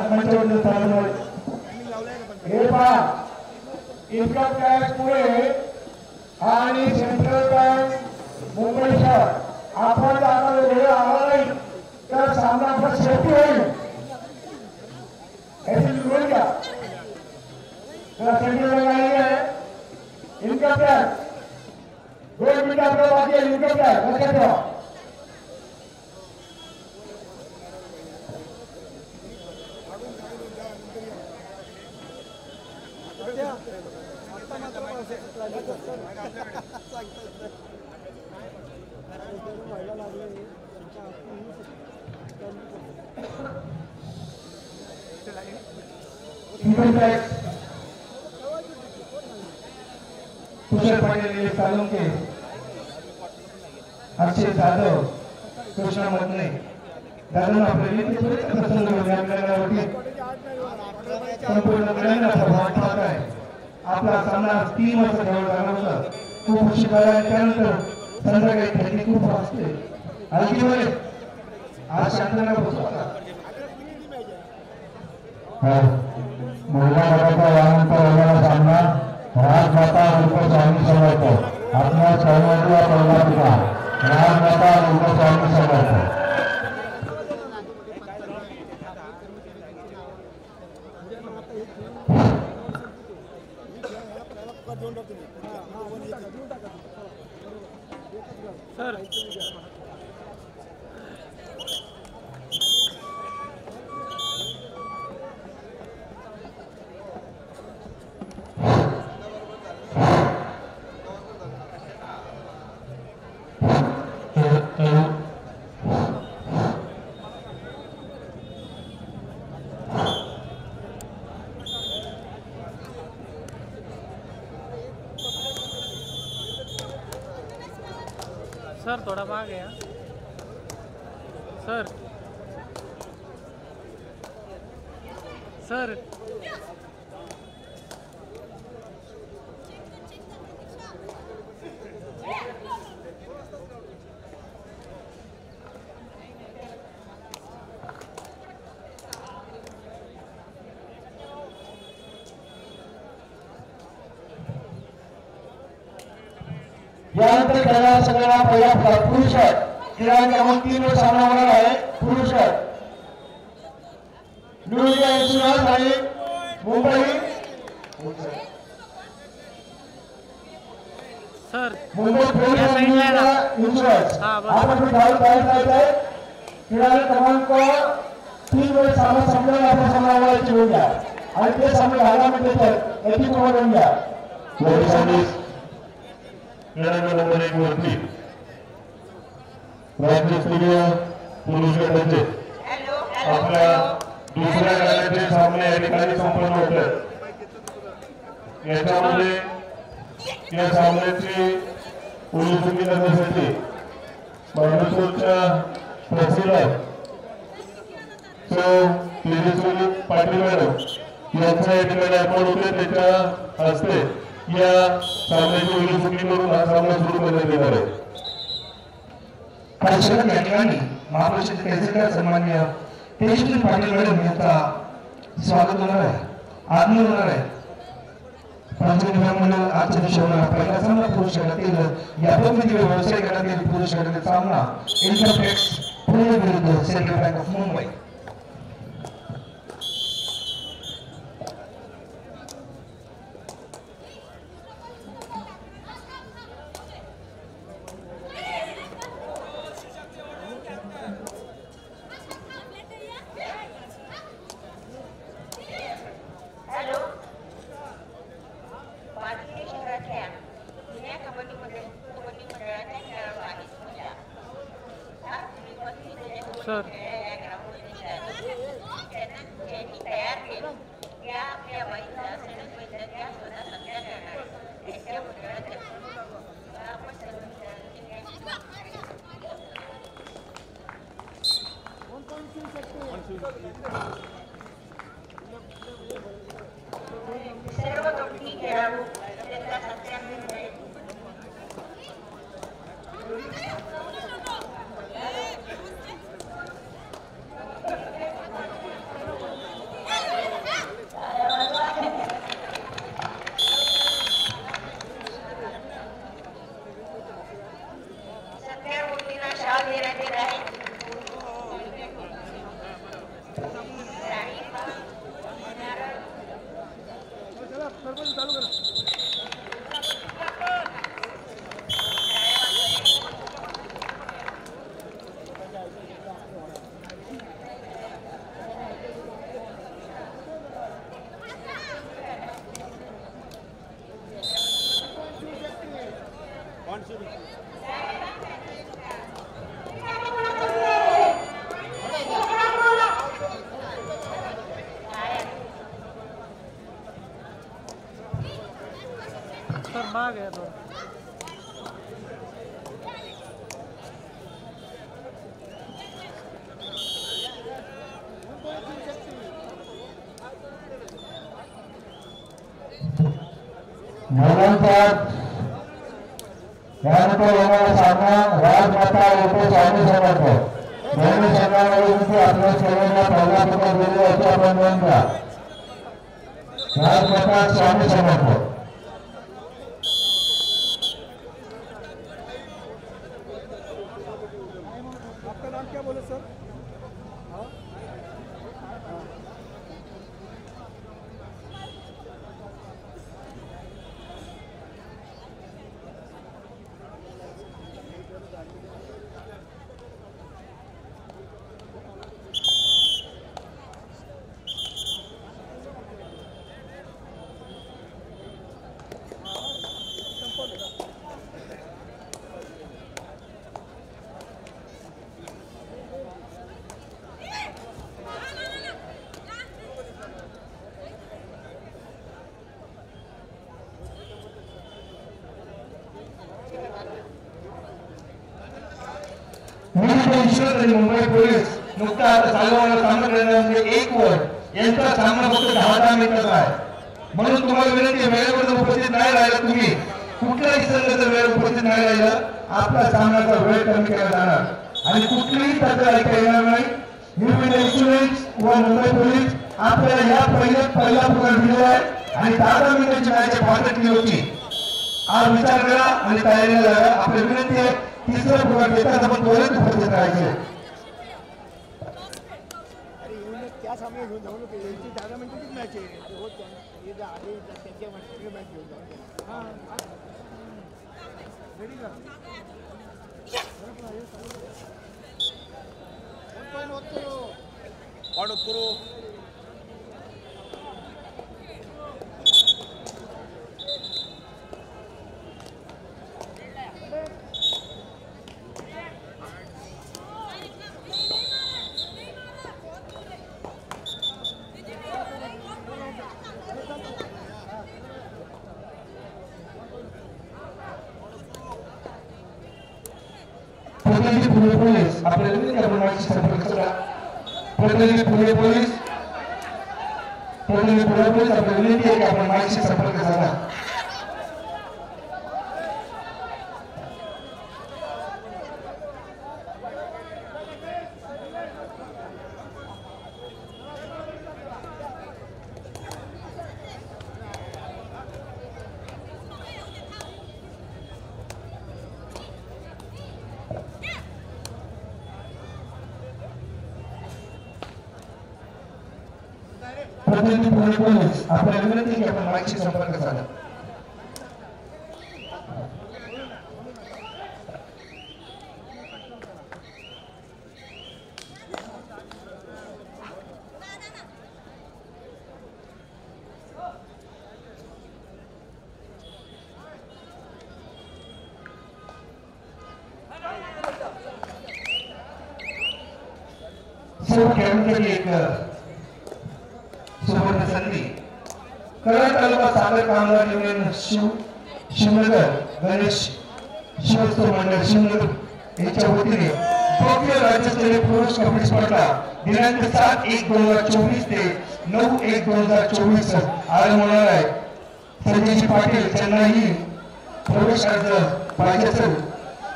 मंचावरती चालवणार हे पहा इन्कम टॅक्स मुळे आणि सेंट्रल बँक मुंबई शहर आपण आता वेळ आला नाही तर सामना आपला शेवटी होईल ऐसी होईल का तर सेंट्रल बँक आई आहे इन्कम टॅक्स 2 मिनिटं आपल्याला बाकी आहे इन्कम टॅक्स लक्षात ठेवा इन्कम टॅक्स कुशल पाटील सालुंके अक्षय जाधव कृष्णा मधने दादा आपल्याला संपूर्ण मिळण्याचा भाग पाहत आहे आपला सामना 3 वर्ष झाला होता खूप उशीर झाला त्यानंतर संध्याकाळी थंडी खूप वाजते आणखी वर आज शांतता बसवता महिला गटाचा यानंतर होणारा सामना राजमाता रूपस्वामी समर्थ आपल्या सहभागीला पहिला पिता राजमाता रूपस्वामी समर्थ सर सर थोड़ा भाग गया सर सर यानंतर खेळणारा सगळ्यांना पहिला पुरुष क्रमांक 3 वर सामना होणार आहे पुरुष न्यू इंडिया इन्शुरन्स आणि मुंबई सर इन्शुरन्स आपण खेळाडू क्रमांक 3 वर सामना संपल्यावर आपण सामना घेऊन घ्या आणि ते सामने 10 मिनिटे एटी करून घ्या नंबर 1 वरती राज्यस्तरीय पुरुष गटाचे आपल्या दुसऱ्या गटाचे सामने या ठिकाणी संपन्न होत आहेत याच्यामध्ये या सामन्याची उलुसुकी करण्यासाठी महाराष्ट्राच्या तहसीलदार तेजस्वी पाटील मॅडम यांचा या ठिकाणी आपण होते त्याच्या हस्ते या सामन्याची उलुसुकी करून हा सामना सुरू करण्यात येणार आहे परिषद या ठिकाणी महापरिषद तहसीलदार सन्माननीय तेजस्वी पाटील मॅडम यांचा स्वागत होणार आहे आगमन होणार आहे पंचमंडळ आजच्या दिवशी होणार पहिला सामना पुरुष गटातील या दोन्ही व्यवसाय गटातील पुरुष गटातील सामना इन्कम टॅक्स पुणे विरुद्ध central bank of Mumbai sir सर्व कपटी खेळाडू त्यांचा सत्याग्रह भाग गया थोड़ा। त्यानंतर येणारा सामना राजमाता येथे स्वामी समर्थ दोन्ही संघांमध्ये आपल्या खेळाडूंना पहिला पदक दिले असे आपण नोंद करा. राजमाता स्वामी समर्थ. आपका नाम क्या बोले सर? मुंबई पोलीस नुकता आता चालवणारा सामना करण्यामध्ये एक वर यांचा सामना फक्त 10 मिनिटाचा आहे. म्हणून तुम्हाला विनंती, वेळेवर उपस्थित नाही राहिला, तुम्ही कुठल्याही संघाचा वेळ उपस्थित नाही राहिला, आपला सामन्याचा वेळ कमी केला जाणार आणि कुठलीही तक्रार ऐका येणार नाही. निर्भय इन्शुरन्स व मुंबई पोलीस आपल्याला या पहिला पुकार दिलेला आहे आणि 10 मिनिटाची मॅच 65 होती. आज विचार करा आणि तयारीला लागा. आपली विनंती आहे, तीसरा पुकार देताना आपण त्वरित उपस्थित राहायचे. अरे येऊन क्या सामने घेऊन जाऊ नका. यांची 10 मिनिटाचीच मॅच आहे. होत जाणार. हे जे आले त्यांच्या मॅच घेऊन जाऊ. हां रेडी का? प्रतिनिधी पुणे पोलीस आपल्याला विनंती आहे, आपण संपर्क करा. प्रतिनिधी पुणे पोलीस आपल्याला विनंती आहे की आपण माहिती संपर्क करा. प्रतिनिधी पुणे पोलीस आपल्याला विनंती आहे की आपण माहिती संपर्क करा. सर्व खेळाडूंसाठी एक सुवर्ण संधी. कराड तालुका साखर कामगार युनियन शिवनगर गणेश शिवोत्सव मंडळ शिवनगर यांच्या वतीने भव्य राज्यस्तरीय पुरुष कबड्डी स्पर्धा दिनांक 7/1/2024 ते 9/1/2024 आरंभ होणार आहे. संजयजी पाटील त्यांनाही प्रवेश अर्ज पाहिजे असेल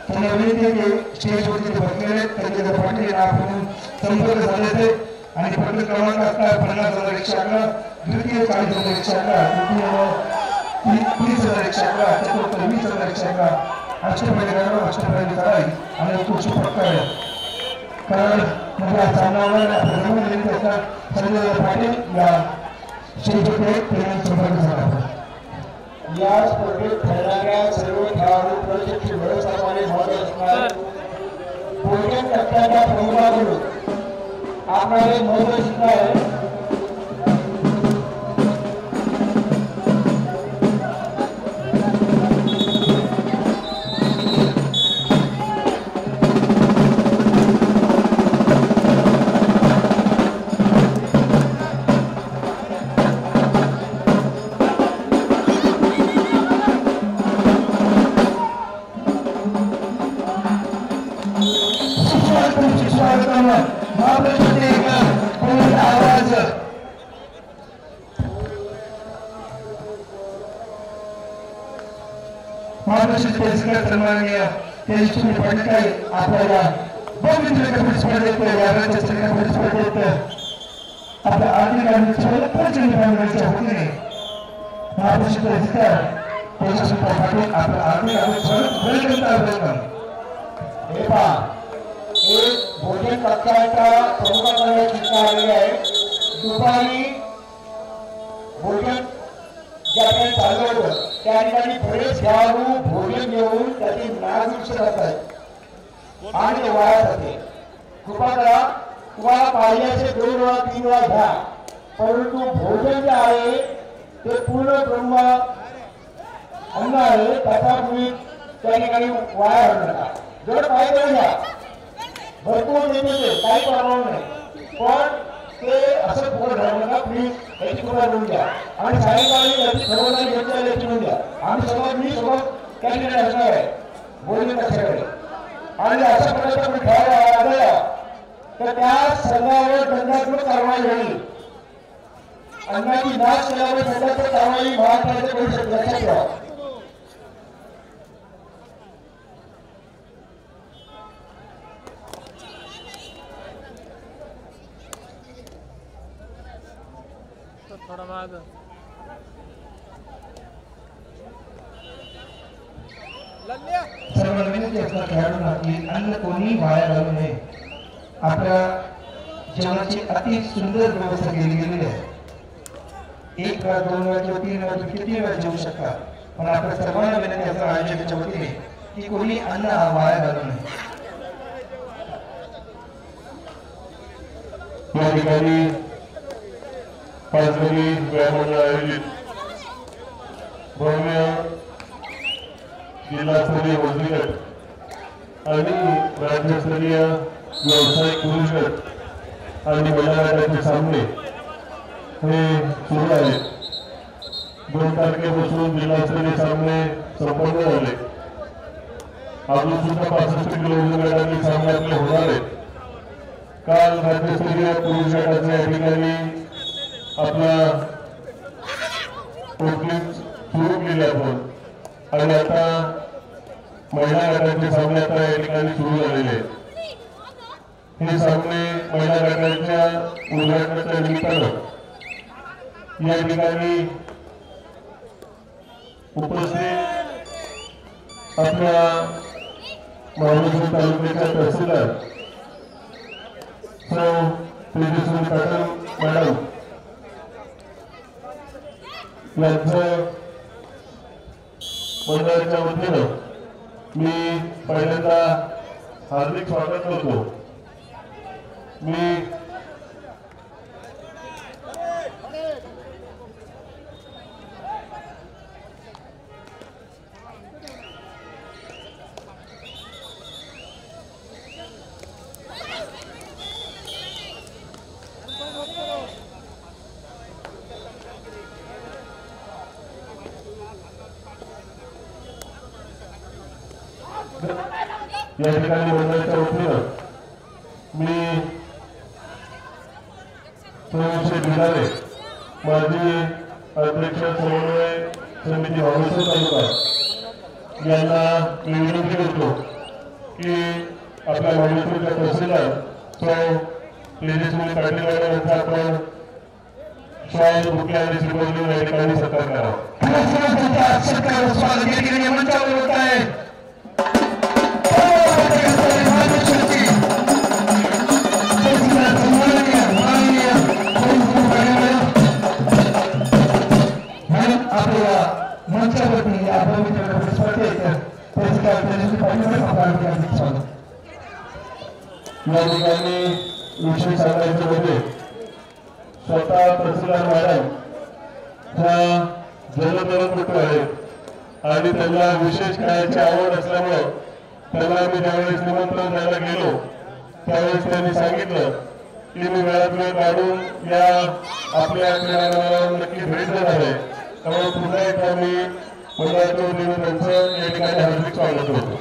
त्यांना विनंती आहे की स्टेजवरती बसलेले आहेत, त्यांचे पाटील यांना आपण संपर्क साधायचे आणि प्रथम क्रमांक असणार 50,111, द्वितीय 40,111, तृतीय 30,111, चतुर्थ 20,111, अष्टपैलू करावी आणि तुळशी पटकावे. कारण म्हणजे सामनावर संजय पाटील या स्टेजवरती त्यांनी संपर्क साधावा. या स्पर्धेत खेळणाऱ्या सर्व खेळाडू प्रशिक्षक व्यवस्थापनाने भाग असणार भोजन टप्प्याच्या प्रमुखाकडून आपणारे महत्त्व आहे. तसेच पुरस्कार सन्माननीय तेजस्वी पाटील काही आपल्याला बहुविध स्पर्धेत यावेळेच्या कबड्डी स्पर्धेत आपल्या आर्थिक आणि प्रचंड भावनेच्या वतीने महापुरुष पुरस्कार तेजस्वी पाटील आपल्या आर्थिक आणि हे पहा एक भोजन कक्षाच्या प्रमुखाकडे चित्र आलेले आहे. दुपारी भोजन ज्या ठिकाणी चाललं होतं त्या ठिकाणी बरेच खेळाडू भोजन घेऊन त्याची नागरिक करतात आणि ते वाया जाते. कृपा करा, तुम्हाला पाहिजे असे 2 वेळा 3 वेळा घ्या, परंतु भोजन जे आहे ते पूर्ण ब्रह्म अन्न आहे त्याचा तुम्ही त्या ठिकाणी वाया घालू नका. जर पाहिजे घ्या, भरपूर देते काही प्रॉब्लेम नाही, पण ते असं फुकट राहू नका. प्लीज याची कृपा करून द्या आणि सायंकाळी याची खबरदारी घेतली याची करून द्या. आम्ही सोबत मी सोबत त्या ठिकाणी असणार आहे भोजन कक्षाकडे. आणि अशा प्रकारचा आपण खेळायला आढळला तर त्या संघावर दंडात्मक कारवाई होईल. अन्नाची नाश केल्यामुळे दंडात्मक कारवाई महाराष्ट्राचे करू शकतो, लक्षात ठेवा. थोडा माग सर्व विनंती असतात खेळाडूंना की अन्न कोणी वाया घालू नये. आपल्या जेवणाची अति सुंदर व्यवस्था केली गेलेली आहे. 1 वेळा 2 वेळा किंवा 3 वेळा किती वेळा जेवू शकता, पण आपल्या सर्वांना विनंती असणार आयोजकाच्या वतीने की कोणी अन्न वाया घालू नये. या ठिकाणी पाचगणी व्यायाम मंडळ आयोजित भव्य जिल्हास्तरीय वजनी गट आणि राज्यस्तरीय व्यावसायिक पुरुष गट आणि महिला गटाचे सामने हे सुरू आहेत. 2 तारखेपासून जिल्हास्तरीय सामने संपन्न झाले. अजून सुद्धा 65 किलो वजन गटातील सामने आपले होणार आहेत. काल राज्यस्तरीय पुरुष गटाचे या ठिकाणी आपला ओपनिंग सुरू केले आपण आणि आता महिला गटाचे सामने आता या ठिकाणी सुरू झालेले आहेत. हे सामने महिला गटाच्या उद्घाटनाच्या निमित्तानं या ठिकाणी उपस्थित आपल्या महाबळेश्वर तालुक्याच्या तहसीलदार सौ तेजस्वी पाटील मॅडम यांचं मंडळाच्या वतीनं मी पहिल्यांदा हार्दिक स्वागत करतो. मी या ठिकाणी मंडळाच्या वतीनं मी संशय भिलारे माजी अध्यक्ष समन्वय समिती महाबळेश्वर तालुका यांना मी विनंती करतो की आपल्या महाबळेश्वरच्या तहसीलदार सौ तेजस्वी पाटील यांचा आपण शाळेत बुके आणि शिकवणी या ठिकाणी सत्कार करावा. मंचावर होत आहे मंचावरती आपण स्पर्धेत या ठिकाणी विषय सांगायचे होते. स्वतः तहसीलदार मॅडम ह्या जलतरणपटू आहेत आणि त्यांना विशेष खेळाची आवड असल्यामुळे त्यांना मी ज्यावेळेस निमंत्रण द्यायला गेलो त्यावेळेस त्यांनी सांगितलं की मी वेळात वेळ काढून या आपल्या क्रीडांगणाला नक्की भेट देणार आहे. त्यामुळे पुन्हा एकदा मी मंडळाच्या वतीने त्यांचं या ठिकाणी हार्दिक स्वागत करतो.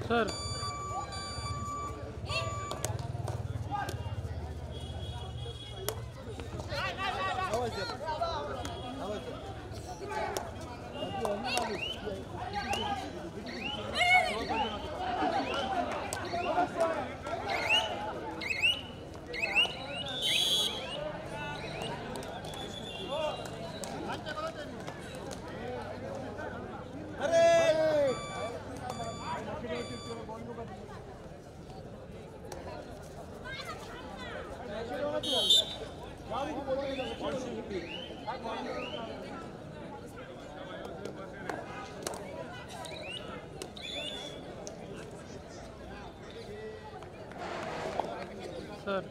सर सर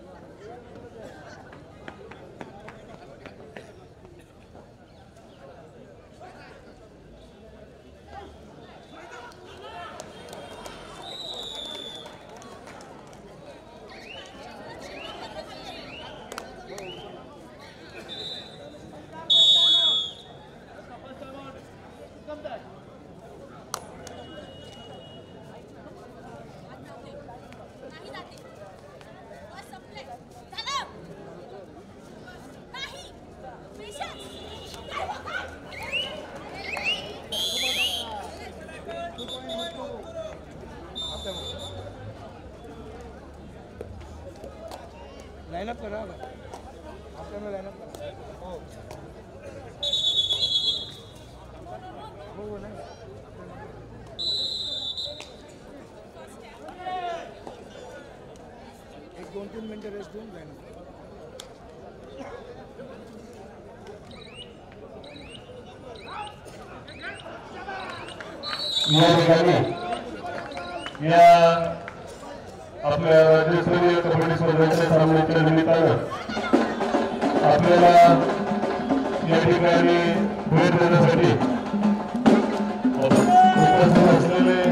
लाइनअप करा आपल्या में लाइनअप करा हो नाही एक 2-3 मिनिटं रेस्ट देऊन लाइनअप या ठिकाणी या आपल्या राज्यस्तरीय कबड्डी स्पर्धेच्या सामन्याच्या निमित्तानं आपल्याला या ठिकाणी भेट देण्यासाठी उपस्थित असलेले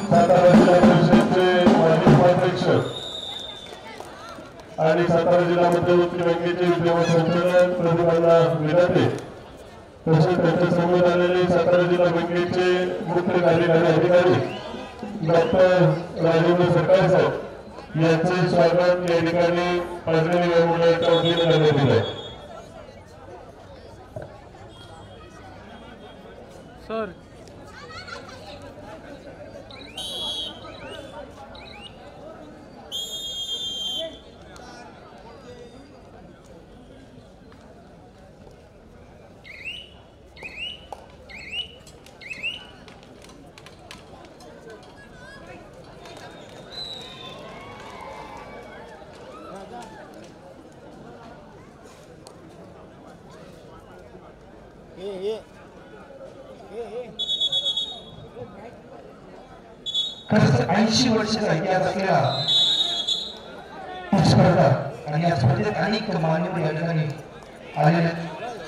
सातारा जिल्हा परिषदचे माजी उपाध्यक्ष आणि सातारा जिल्हा मध्य उच्च बँकेचे विद्यमान संचालक प्रतिभांना विधाते तसेच त्यांच्या समोर आलेले सातारा जिल्हा बँकेचे मुख्य कार्यकारी अधिकारी डॉक्टर राजेंद्र सरकार साहेब यांचे स्वागत या ठिकाणी पाजलेली या मुलाच्या वतीने करण्यात येत आहे. सर खरंच 80 वर्षाचा इतिहास असलेला ही स्पर्धा आणि या स्पर्धेत अनेक मान्यवर या ठिकाणी आलेले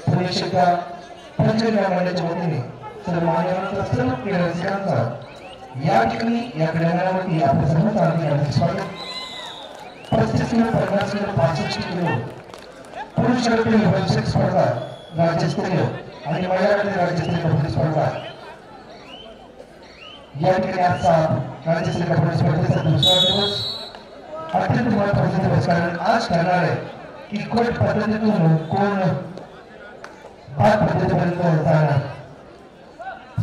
पुणे क्षेत्र पंचगंगा मंडळाच्या वतीने सर्व मान्यवरांचा सर्व क्रीडारसिकांचा या ठिकाणी या क्रीडांगणावरती आपलं सर्व चालू स्वागत. 35 किलो 50 किलो 65 किलो पुरुष गटातील वैश्विक स्पर्धा राज्यस्तरीय आणि महिला गटातील राज्यस्तरीय कबड्डी स्पर्धा या ठिकाणी आजचा राज्यस्तरीय कबड्डी स्पर्धेचा दुसरा दिवस अत्यंत महत्त्वाचा दिवस कारण आज ठरणार आहे की गट पद्धतीतून कोण बाद पद्धतीपर्यंत जाणार.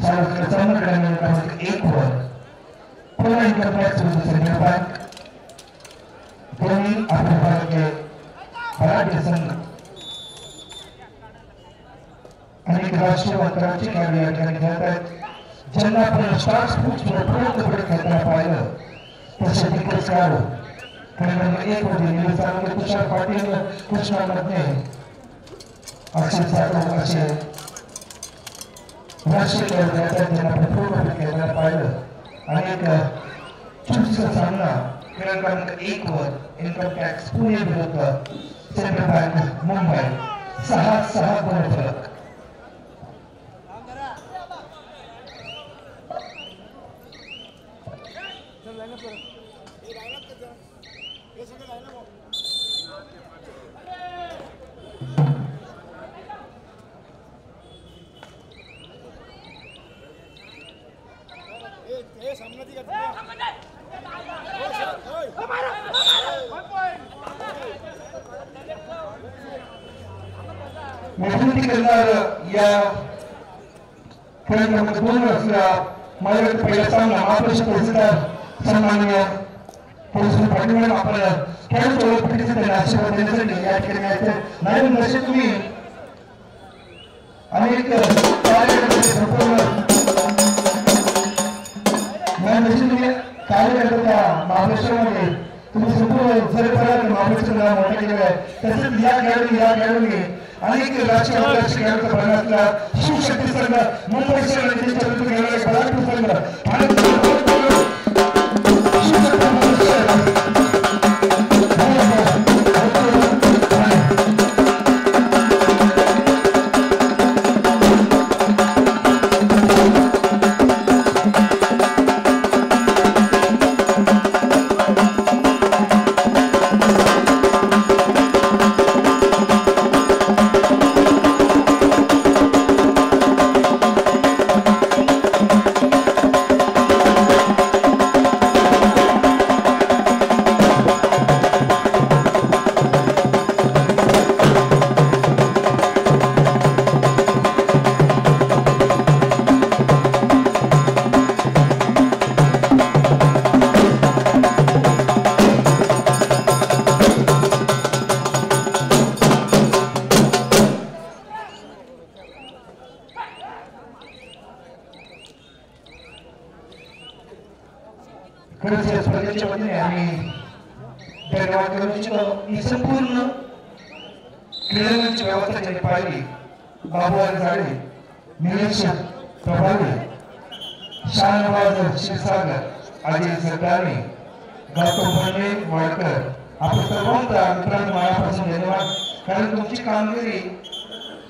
सार्वजनिक क्रमांक 1 वर पुन्हा इन्कम टॅक्स सेंट्रल बँक दोन्ही आपल्या भागाचे मराठी संघ अनेक राष्ट्रीय अंतराळाचे खेळाडू या ठिकाणी खेळत आहेत. ज्यांना आपण स्टार स्पोर्ट्स कबड्डी खेळताना पाहिलं तसे दिग्गज खेळाडू क्रमांक 1 मध्ये निलेश तुषार पाटील कृष्णा मधने अक्षय जाधव असे राष्ट्रीय खेळाडू खेळतात ज्यांना आपण कबड्डी खेळताना पाहिलं. अनेक चुकीचा सामना क्रमांक 1 वर इन्कम टॅक्स पुणे विरुद्ध सेंट्रल बँक मुंबई 6-6 गुण फरक. विनंती करणार या क्रमांक 2 असलेला माझ्याकडे पहिला सामना महापुरुष तहसीलदार सन्माननीय पोलीस पाटील आपण खेळ सोबत त्यांना आशीर्वाद देण्यासाठी या ठिकाणी आहे. नाही नसे तुम्ही अनेक कार्यकर्ते संपूर्ण कार्यकर्त्या महाराष्ट्रामध्ये तुम्ही संपूर्ण जगभरात महाराष्ट्राला मोठा केलेला आहे. तसेच या खेळाडूंनी अनेक राजकीय खेळाडूंचा भरण असला शिवशक्ती संघ मुंबई शहर खरंच या स्पर्धेच्या वतीने आम्ही धन्यवाद करू इच्छितो. ही संपूर्ण क्रीडांची व्यवस्था ज्यांनी पाहिली बाबूराव झाडे, निरीक्षक प्रभावी, शानवाज क्षीरसागर, अजय सरकारने, गौतम भंडे वाडकर, आपण सर्वांचा मित्रांनो मनापासून धन्यवाद. कारण तुमची कामगिरी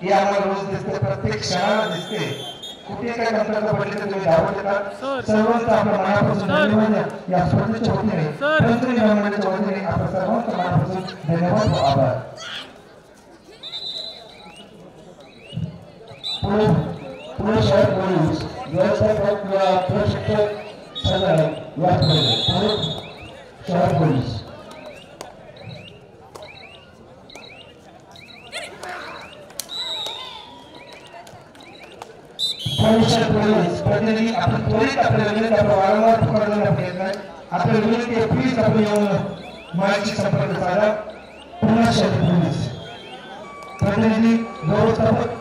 ही आम्हाला रोज दिसते, प्रत्येक क्षणाला दिसते. कुठे काय कमतरता पडली तर तुम्ही धावत येतात. सर्वांचा आपल्या मनापासून धन्यवाद. या स्पर्धेच्या वतीने तंत्रज्ञान मंडळाच्या वतीने आपल्या सर्वांचा मनापासून धन्यवाद व आभार. पुणे शहर पोलीस व्यवस्थापक व प्रशिक्षक संघटक या स्पर्धेत पुणे शहर पोलीस प्रतिनिधी आपण त्वरित आपल्या विनंती आपण वारंवार पुकारलेला प्रयत्न आहे. आपल्या विनंती आहे प्लीज आपण येऊन माझ्याशी संपर्क साधा. पुणे शहर पोलीस प्रतिनिधी व्यवस्थापक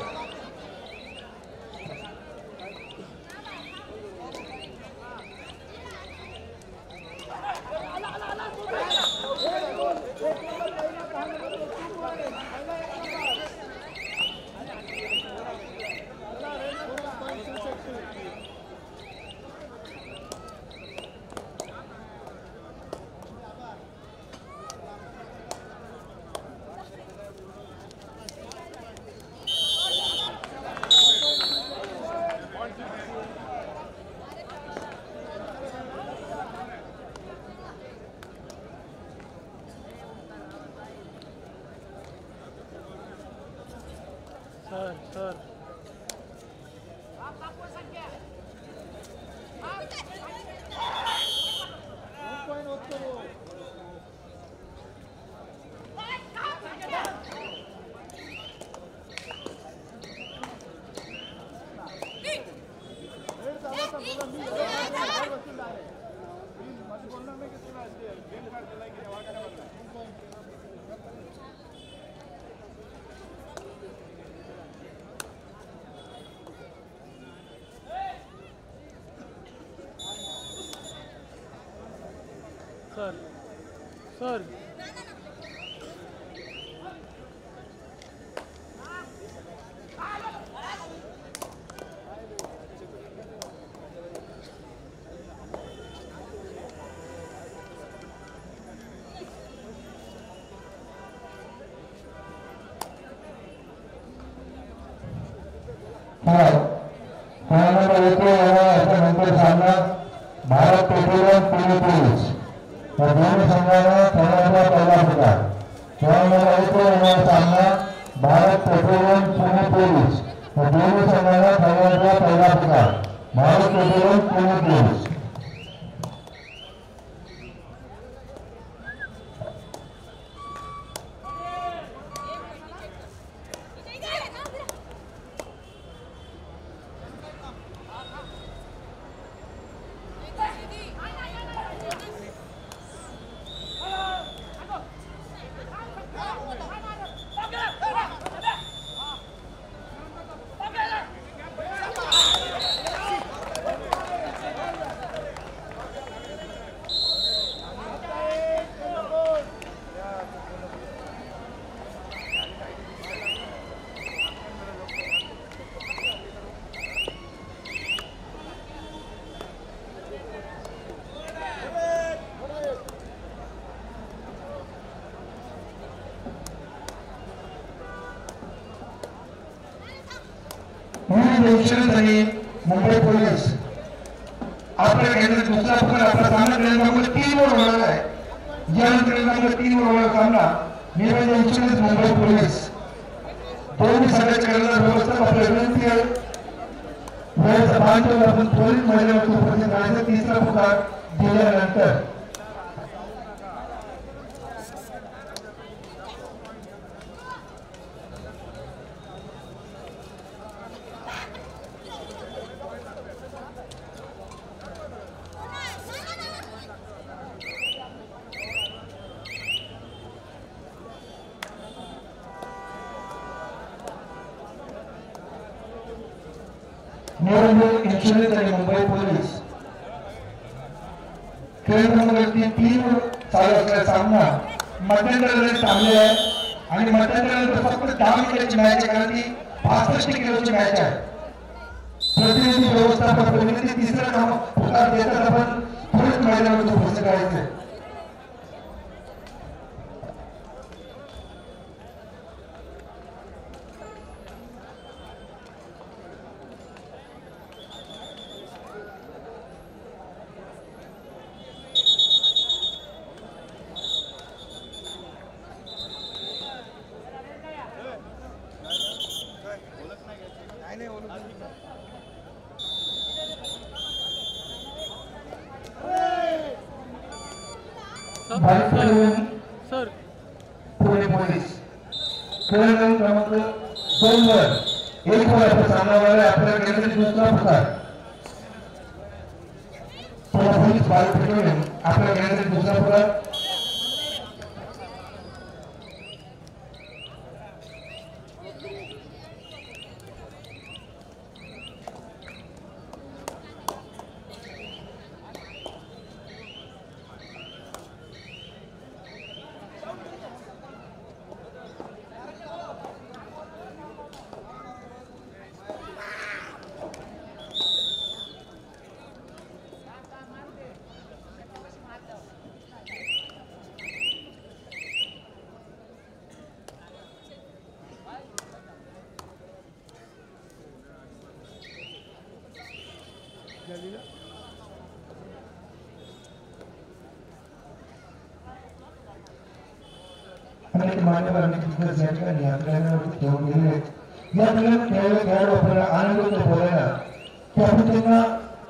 सर सर सामना भारत पेट्रोलियम पुणे पोलीस या दोन्ही संघाने खेळण्याचा पहिला पुकार. सामना भारत पेट्रोलियम पुणे पोलीस या दोन्ही संघाने खेळण्याचा पहिला पुकार. Bharat petroleum Pune police Mumbai police आपल्या केंद्रात दुसरा पुकार. आपला सामना क्रमांक 3 वर होणार आहे. या क्रमांक 3 वर होणार सामना निवेदन इन्शुरन्स मुंबई पोलीस दोन्ही संघाच्या खेळाला व्यवस्था आपल्या विनंती आहे. वेळेचा बांधून आपण पोलीस महिलांवर उपस्थित राहायचा. तिसरा पुकार दिल्यानंतर निवडणूक इन्शुरन्स आणि मुंबई पोलीस खेळ क्रमांक 3 चालू असलेला सामना मध्यंतराने थांबलेला आहे आणि मध्यंतरानंतर फक्त 10 मिनिटाची मॅच आहे, कारण ती 65 किलोची मॅच आहे. प्रतिनिधी व्यवस्थापन प्रतिनिधी तिसरं काम पुकार देतात, आपण थोडीच मैदानावर पोहोचले करायचे. सर पुणे पोलीस खेळ क्रमांक 2 वर 1 वर सामनावर आपल्या केंद्रात दुसरा पुकार. पुणे पोलीस बालपटून आपल्या केंद्रात दुसरा पुकार. अनेक मान्यवरांनी तिथं या ठिकाणी आपल्यावरती ठेवून गेलेले आहेत. या ठिकाणी खेळाडू आपल्याला आनंद होतो बोलायला की आपण त्यांना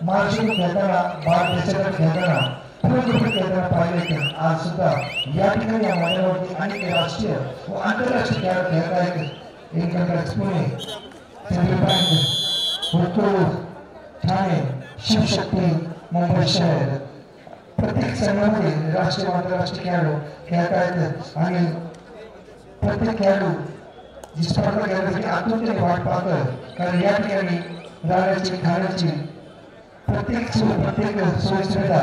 मार्शल खेळताना भारत देशात खेळताना पूर्णपणे खेळताना पाहिले. आज सुद्धा या ठिकाणी या मैदानावरती अनेक राष्ट्रीय व आंतरराष्ट्रीय खेळाडू खेळत आहेत. Income tax Pune, central bank, उत्तर, ठाणे, शिवशक्ती, मुंबई शहर प्रत्येक संघामध्ये राष्ट्रीय व आंतरराष्ट्रीय खेळाडू खेळत आहेत आणि प्रत्येक खेळाडू जी स्पर्धा खेळण्यासाठी आतुरतेने वाट पाहतोय. कारण या ठिकाणी राहण्याची खाण्याची प्रत्येक सोयी सुविधा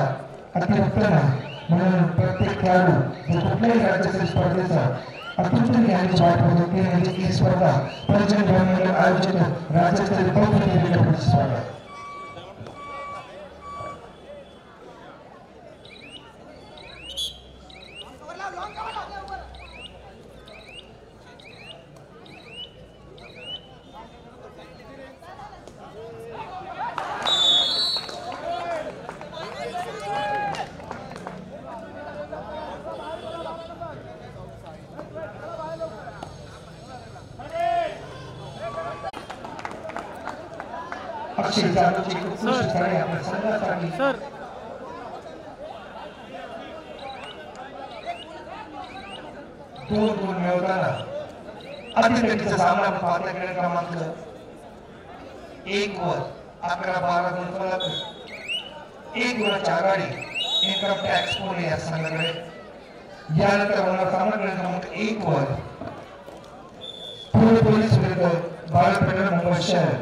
अतिउत्तम आहे. म्हणून प्रत्येक खेळाडू जो कुठल्याही राज्यातील स्पर्धेचा आतुरतेने घेण्याची वाट पाहतो ती म्हणजे ही स्पर्धा पंचम मंडळ आयोजित राज्यातील बहुप्रतिनिधी स्पर्धा. अक्षय जाधवची उत्कृष्ट खेळी आपल्या संघासाठी सर दोन मिळवताना अतिरेकीचा सामना पाहता खेळ क्रमांक 1 वर 11-12 गुण फलक 1 गुणाची आघाडी इन्कम टॅक्स पुणे या संघाकडे. यानंतर होणार सामना खेळ क्रमांक 1 वर पुणे पोलीस विरुद्ध बाळपेठ मुंबई शहर.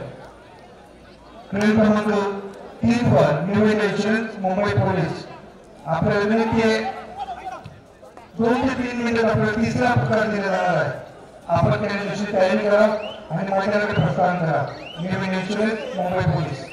खेळ क्रमांक 3 वर न्यू इन्व्हेन्शन्स मुंबई पोलीस. आपल्या विनंती आहे 2 ते 3 मिनिटात आपल्याला तिसरा पुकार दिला जाणार आहे. आपण त्या दिवशी तयारी करा आणि मैदानाकडे प्रस्थान करा. New inventions Mumbai police.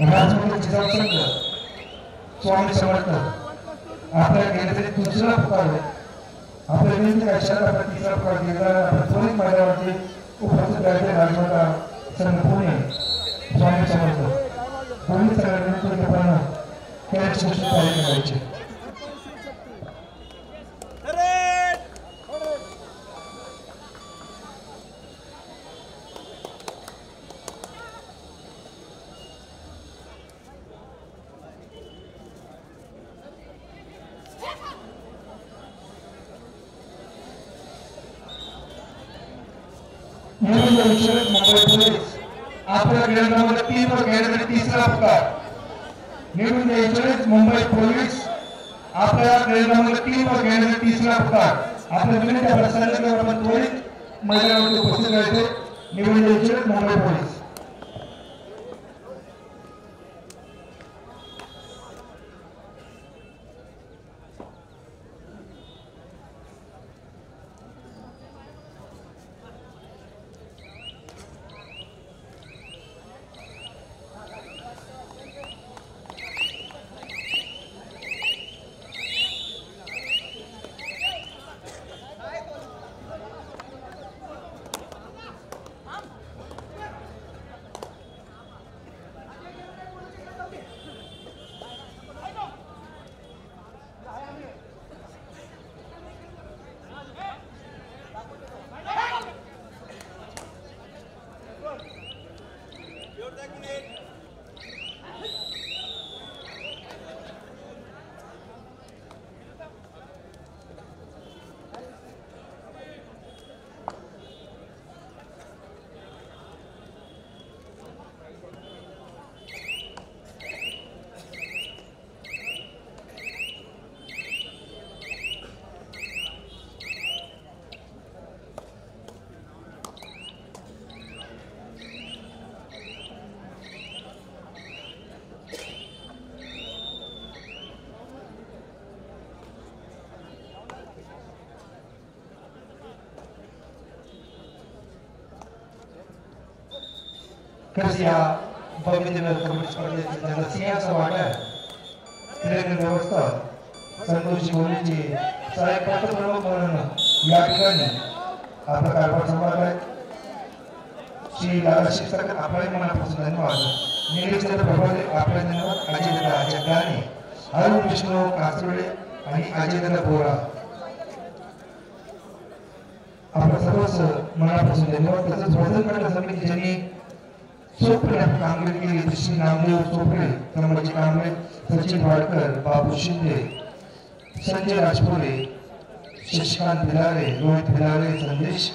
Rajmudra Jijau Sangh Swami समर्थ आपल्या केंद्रात दुसरा पुकार आहे. आपल्या विनंती कशात आपण तिसरा पुकार दिला. आपण त्वरित मैदानावरती उपस्थित राहायचे. राजमाता संघ पुणे स्वामी समर्थ दोन्ही सगळ्यांनी आपण खेळाची गोष्ट तयारी करायची. मुंबई पोलीस आपल्या क्रमांक 3 वर खेळण्यासाठी तिसरा पुकार. निवडून द्यायचे मुंबई पोलीस आपल्या क्रमांक 3 वर खेळण्यासाठी तिसरा पुकार. आपल्या विनंती आपण त्वरित मैदानावरती उपस्थित राहायचे. निवडून द्यायचे मुंबई पोलीस. या भव्य कबड्डी स्पर्धेत ज्याला सिंहाचा वाटा आहे ट्रेनिंग व्यवस्था संतोषी गोलीची साहेब प्रमुख म्हणून या ठिकाणी आपला कारभार संभाळत आहे. श्री दादा शिक्षक आपल्या मनापासून धन्यवाद. निलेश प्रभाले आपल्या धन्यवाद. अजय जगदाने अरुण विष्णू कासरडे आणि अजय बोरा आपल्या सर्वच मनापासून धन्यवाद. तसंच वजन करण्याच्या समिती ज्यांनी चोपडे कामगिरी केली. श्री नामदेव चोपडे संभाजी कांबळे सचिन वाडकर बाबू शिंदे संजय राजपुरे शशिकांत भिलारे रोहित भिलारे संदेश